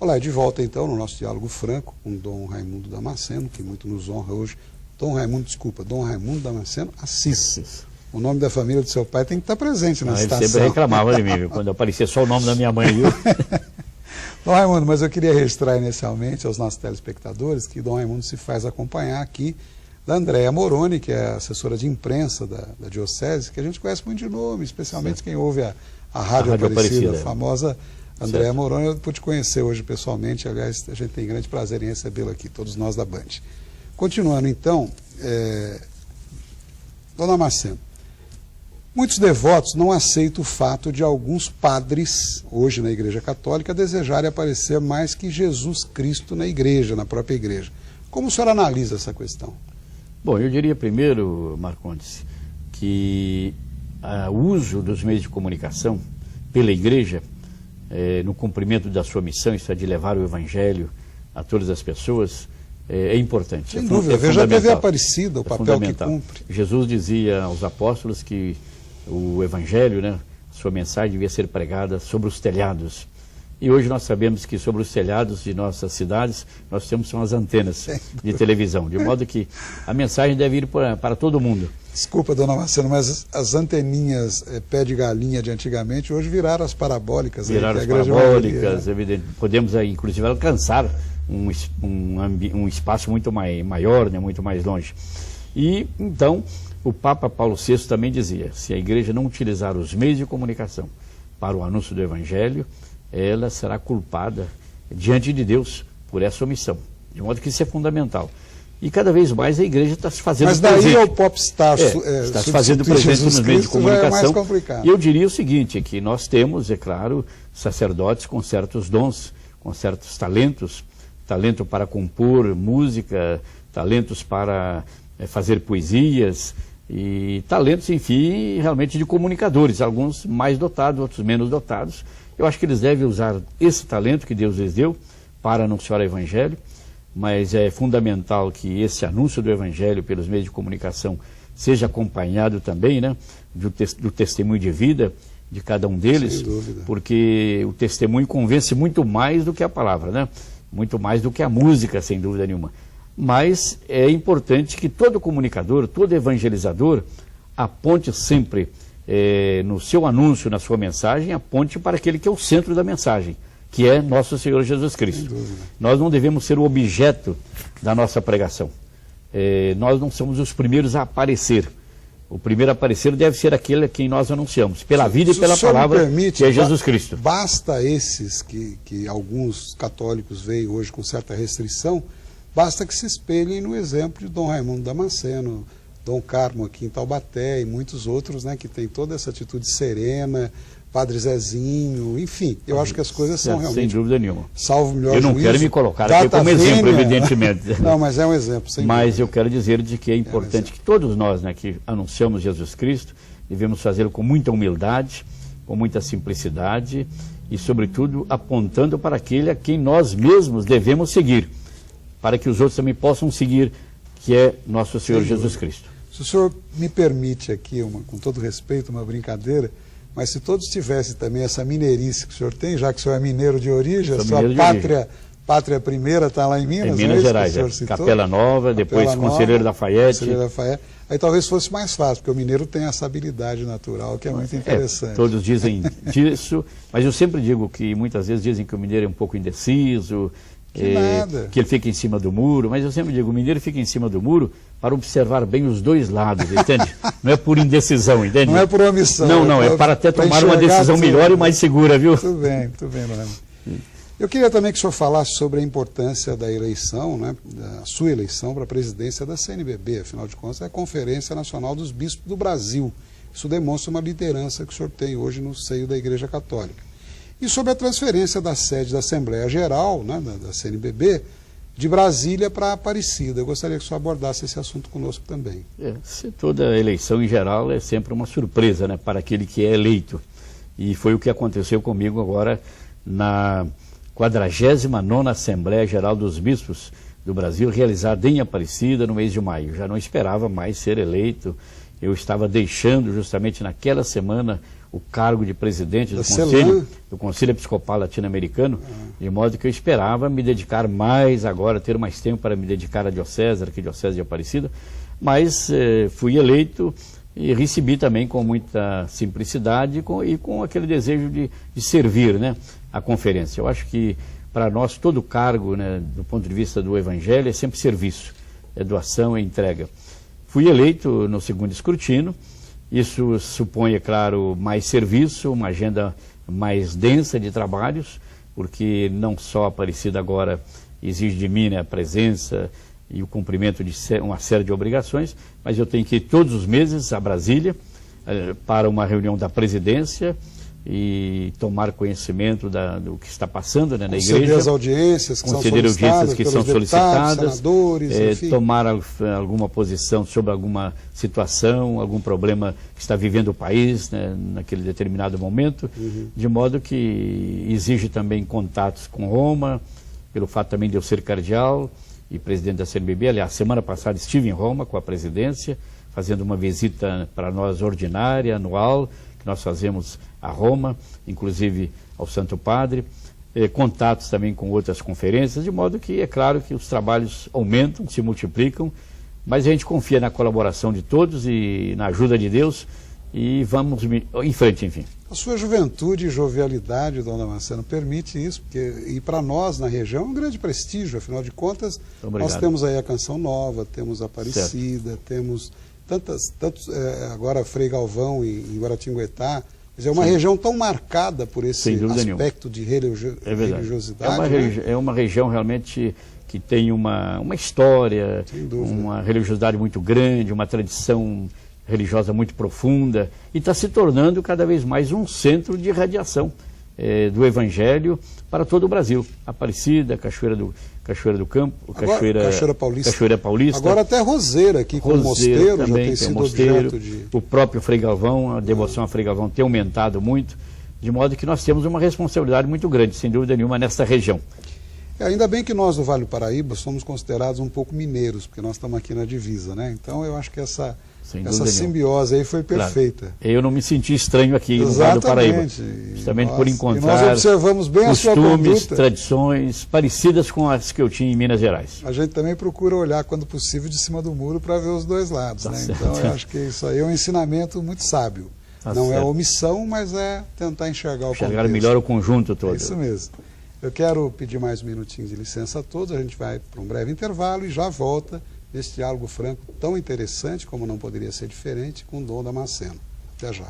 Olá, de volta então no nosso diálogo franco com Dom Raimundo Damasceno, que muito nos honra hoje. Dom Raimundo Damasceno Assis. O nome da família do seu pai tem que estar presente na citação. Ele sempre reclamava de mim, viu? Quando aparecia só o nome da minha mãe, viu? Dom Raimundo, mas eu queria registrar inicialmente aos nossos telespectadores que Dom Raimundo se faz acompanhar aqui da Andréa Moroni, que é assessora de imprensa da Diocese, que a gente conhece muito de nome, especialmente quem ouve a Rádio Aparecida, a famosa Andréa Moroni. Eu pude conhecer hoje pessoalmente, aliás, a gente tem grande prazer em recebê-la aqui, todos nós da Band. Continuando então, Dona Damasceno, muitos devotos não aceitam o fato de alguns padres, hoje na Igreja Católica, desejarem aparecer mais que Jesus Cristo na igreja, na própria igreja. Como o senhor analisa essa questão? Bom, eu diria primeiro, Marcondes, que o uso dos meios de comunicação pela igreja, no cumprimento da sua missão, isso é de levar o Evangelho a todas as pessoas, é importante. Sem dúvida, veja a TV Aparecida, o papel que cumpre. Jesus dizia aos apóstolos que o Evangelho, né, sua mensagem devia ser pregada sobre os telhados. E hoje nós sabemos que sobre os telhados de nossas cidades nós temos são as antenas de televisão, de modo que a mensagem deve ir para todo mundo. Desculpa, Dona Damasceno, mas as anteninhas pé de galinha de antigamente hoje viraram as parabólicas. Viraram as parabólicas, evidente. Podemos aí, inclusive, alcançar um espaço muito maior, né, muito mais longe. E então o Papa Paulo VI também dizia, se a igreja não utilizar os meios de comunicação para o anúncio do Evangelho, ela será culpada diante de Deus por essa omissão. De modo que isso é fundamental. E cada vez mais a igreja está se fazendo presente. Mas daí o popstar está se fazendo presente nos meios de comunicação. E eu diria o seguinte, que nós temos, é claro, sacerdotes com certos dons, com certos talentos, talento para compor música, talentos para fazer poesias, e talentos, enfim, realmente de comunicadores, alguns mais dotados, outros menos dotados. Eu acho que eles devem usar esse talento que Deus lhes deu para anunciar o Evangelho, mas é fundamental que esse anúncio do Evangelho pelos meios de comunicação seja acompanhado também, né, do testemunho de vida de cada um deles, porque o testemunho convence muito mais do que a palavra, né? Muito mais do que a música, sem dúvida nenhuma. Mas é importante que todo comunicador, todo evangelizador, aponte sempre no seu anúncio, na sua mensagem, aponte para aquele que é o centro da mensagem, que é nosso Senhor Jesus Cristo. Nós não devemos ser o objeto da nossa pregação. Nós não somos os primeiros a aparecer. O primeiro a aparecer deve ser aquele a quem nós anunciamos, pela vida e pela palavra, que é Jesus Cristo. Basta esses que alguns católicos veem hoje com certa restrição, basta que se espelhem no exemplo de Dom Raimundo Damasceno, Dom Carmo aqui em Taubaté e muitos outros, né, que tem toda essa atitude serena, Padre Zezinho, enfim, eu acho que as coisas são realmente... Sem dúvida nenhuma. Salvo o melhor juízo. Eu não quero me colocar aqui como exemplo, evidentemente. Não, mas é um exemplo, sem dúvida. Mas eu quero dizer de que é importante que todos nós, né, que anunciamos Jesus Cristo, devemos fazê-lo com muita humildade, com muita simplicidade e, sobretudo, apontando para aquele a quem nós mesmos devemos seguir, para que os outros também possam seguir, que é nosso Senhor Jesus Cristo. Se o senhor me permite aqui, com todo respeito, uma brincadeira, mas se todos tivessem também essa mineirice que o senhor tem, já que o senhor é mineiro de origem, a sua pátria primeira está lá em Minas, em Minas Gerais, Capela Nova, depois Conselheiro Lafayette. Aí talvez fosse mais fácil, porque o mineiro tem essa habilidade natural que é muito interessante. Todos dizem disso, mas eu sempre digo que muitas vezes dizem que o mineiro é um pouco indeciso, que ele fica em cima do muro, mas eu sempre digo, o mineiro fica em cima do muro para observar bem os dois lados, entende? Não é por indecisão, entende? Não é por omissão. Não, é para até tomar uma decisão melhor e mais segura, viu? Muito bem, Raimundo. Eu queria também que o senhor falasse sobre a importância da eleição, né, da sua eleição para a presidência da CNBB, afinal de contas é a Conferência Nacional dos Bispos do Brasil. Isso demonstra uma liderança que o senhor tem hoje no seio da Igreja Católica. E sobre a transferência da sede da Assembleia Geral, né, da CNBB, de Brasília para Aparecida. Eu gostaria que o senhor abordasse esse assunto conosco também. Toda eleição em geral é sempre uma surpresa, né, para aquele que é eleito. E foi o que aconteceu comigo agora na 49ª Assembleia Geral dos Bispos do Brasil, realizada em Aparecida no mês de maio. Já não esperava mais ser eleito. eu estava deixando justamente naquela semana o cargo de presidente do Conselho Episcopal Latino-Americano, de modo que eu esperava me dedicar mais agora, ter mais tempo para me dedicar à diocese, arquidiocese de Aparecida, mas fui eleito e recebi também com muita simplicidade e com aquele desejo de servir, né, a conferência. Eu acho que para nós todo cargo, né, do ponto de vista do Evangelho, é sempre serviço, é doação, é entrega. Fui eleito no segundo escrutínio. Isso supõe, é claro, mais serviço, uma agenda mais densa de trabalhos, porque não só a Aparecida agora exige de mim, né, a presença e o cumprimento de uma série de obrigações, mas eu tenho que ir todos os meses a Brasília para uma reunião da presidência e tomar conhecimento do que está passando, né, na igreja. Conceder as audiências que são solicitadas, tomar alguma posição sobre alguma situação, algum problema que está vivendo o país, né, naquele determinado momento, de modo que exige também contatos com Roma, pelo fato também de eu ser cardeal e presidente da CNBB. Aliás, semana passada estive em Roma com a presidência, fazendo uma visita para nós ordinária, anual, que nós fazemos a Roma, inclusive ao Santo Padre, contatos também com outras conferências, de modo que é claro que os trabalhos aumentam, se multiplicam, mas a gente confia na colaboração de todos e na ajuda de Deus e vamos em frente, enfim. A sua juventude e jovialidade, Dom Damasceno, permite isso, e para nós na região é um grande prestígio, afinal de contas, nós temos aí a Canção Nova, temos a Aparecida, certo, temos agora Frei Galvão em Guaratinguetá. Quer dizer, é uma região tão marcada por esse aspecto de religiosidade. É uma região realmente que tem uma história, uma religiosidade muito grande, uma tradição religiosa muito profunda, e está se tornando cada vez mais um centro de radiação do Evangelho para todo o Brasil. Aparecida, Cachoeira do Campo, Cachoeira Paulista. Agora até Roseira aqui, com o mosteiro, também, já tem sido mosteiro, objeto de... O próprio Frei Galvão, a devoção a Frei Galvão tem aumentado muito, de modo que nós temos uma responsabilidade muito grande, sem dúvida nenhuma, nesta região. Ainda bem que nós do Vale do Paraíba somos considerados um pouco mineiros, porque nós estamos aqui na divisa, né? Então eu acho que essa simbiose aí foi perfeita. Claro. Eu não me senti estranho aqui no Vale do Paraíba, justamente por encontrar nós observamos bem costumes, tradições parecidas com as que eu tinha em Minas Gerais. A gente também procura olhar, quando possível, de cima do muro para ver os dois lados, né? Então eu acho que isso aí é um ensinamento muito sábio. Não é omissão, mas é tentar enxergar o contexto. Melhor o conjunto todo. É isso mesmo. Eu quero pedir mais um minutinho de licença a todos, a gente vai para um breve intervalo e já volta nesse diálogo franco tão interessante, como não poderia ser diferente, com Dom Damasceno. Até já.